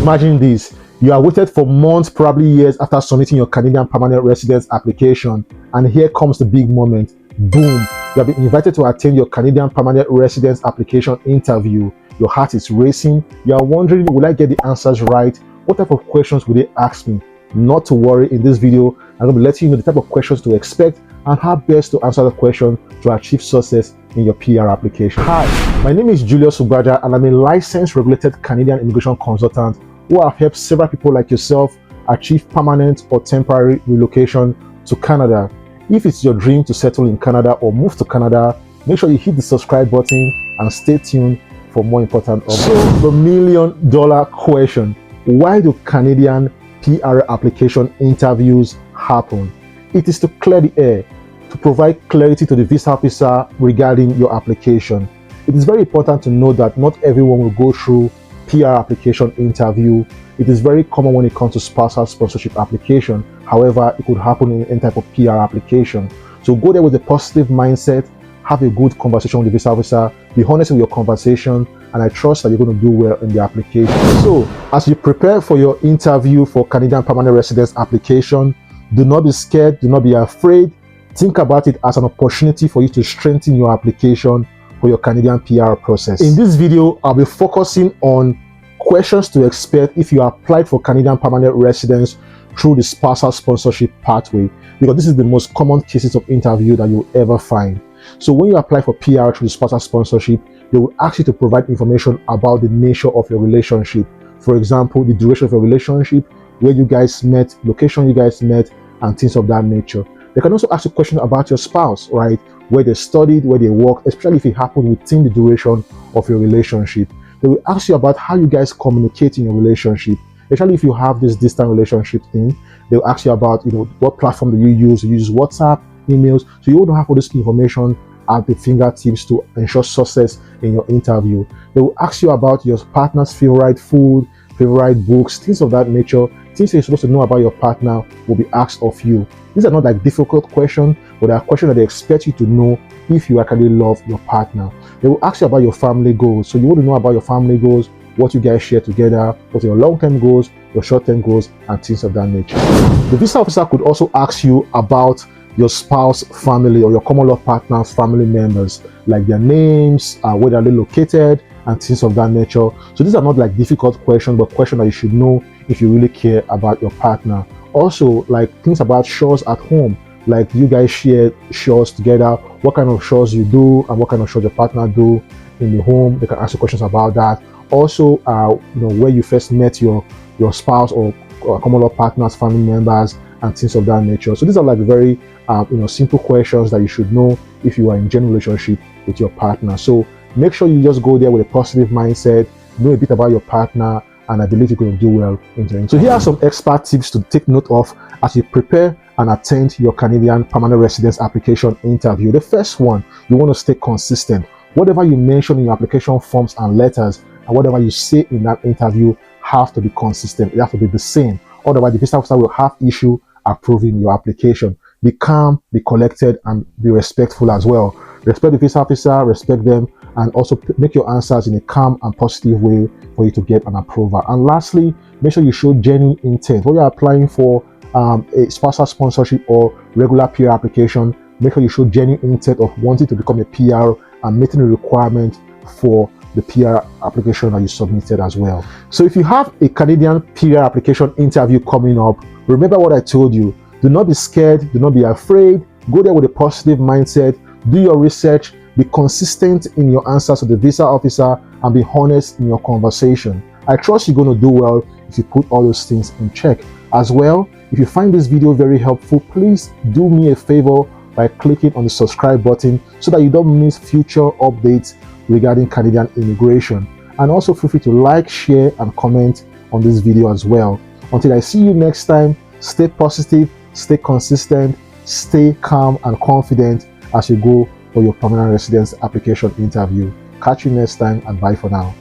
imagine this. You are waited for months, probably years after submitting your Canadian permanent residence application, and here comes the big moment. Boom! You have been invited to attend your Canadian permanent residence application interview. Your heart is racing. You are wondering, will I get the answers right? What type of questions will they ask me? Not to worry, in this video, I'm going to be letting you know the type of questions to expect and how best to answer the question to achieve success in your PR application. Hi, my name is Julius, and I'm a licensed regulated Canadian immigration consultant who have helped several people like yourself achieve permanent or temporary relocation to Canada. If it's your dream to settle in Canada or move to Canada, make sure you hit the subscribe button and stay tuned for more important updates. So the million-dollar question: why do Canadian PR application interviews happen? It is to clear the air, to provide clarity to the visa officer regarding your application. It is very important to know that not everyone will go through PR application interview. It is very common when it comes to spousal sponsorship application. However, it could happen in any type of PR application. So go there with a positive mindset, have a good conversation with the visa officer, be honest with your conversation, and I trust that you're going to do well in the application. So as you prepare for your interview for Canadian permanent residence application, do not be scared, do not be afraid. Think about it as an opportunity for you to strengthen your application for your Canadian PR process. In this video, I'll be focusing on questions to expect if you applied for Canadian permanent residence through the spousal sponsorship pathway, because this is the most common cases of interview that you'll ever find. So when you apply for PR through the spousal sponsorship, they will ask you to provide information about the nature of your relationship. For example, the duration of your relationship, where you guys met, location you guys met, and things of that nature. They can also ask you questions about your spouse, right? Where they studied, where they work, especially if it happened within the duration of your relationship. They will ask you about how you guys communicate in your relationship, especially if you have this distant relationship thing. They'll ask you about, what platform do you use? You use WhatsApp, emails. So you want to have all this information at the fingertips to ensure success in your interview. They will ask you about your partner's favorite food, favorite books, things of that nature. Things you're supposed to know about your partner will be asked of you. These are not like difficult questions, but they are questions that they expect you to know if you actually love your partner. They will ask you about your family goals. So you want to know about your family goals, what you guys share together, what are your long-term goals, your short-term goals, and things of that nature. The visa officer could also ask you about your spouse family or your common law partner's family members, like their names, where they're located, and things of that nature. So these are not like difficult questions, but questions that you should know if you really care about your partner. Also, like things about chores at home, like you guys share chores together, what kind of chores you do and what kind of chores your partner do in the home. They can ask you questions about that. Also, where you first met your spouse or common law partner's family members and things of that nature. So these are like very simple questions that you should know if you are in genuine relationship with your partner. So make sure you just go there with a positive mindset, know a bit about your partner, and I believe you're going to do well in the interview. So here are some expert tips to take note of as you prepare and attend your Canadian permanent residence application interview. The first one, you want to stay consistent. Whatever you mention in your application forms and letters, and whatever you say in that interview have to be consistent. It has to be the same. Otherwise, the visa officer will have issue approving your application. Be calm, be collected, and be respectful as well. Respect the visa officer, respect them, and also make your answers in a calm and positive way for you to get an approval. And lastly, make sure you show genuine intent. When you're applying for a spousal sponsorship or regular PR application, make sure you show genuine intent of wanting to become a PR and meeting the requirement for the PR application that you submitted as well. So if you have a Canadian PR application interview coming up, remember what I told you. Do not be scared, do not be afraid. Go there with a positive mindset, do your research, be consistent in your answers to the visa officer, and be honest in your conversation. I trust you're going to do well if you put all those things in check. As well, if you find this video very helpful, please do me a favor by clicking on the subscribe button so that you don't miss future updates regarding Canadian immigration. And also feel free to like, share, and comment on this video as well. Until I see you next time, stay positive, stay consistent, stay calm and confident as you go for your permanent residence application interview. Catch you next time, and bye for now.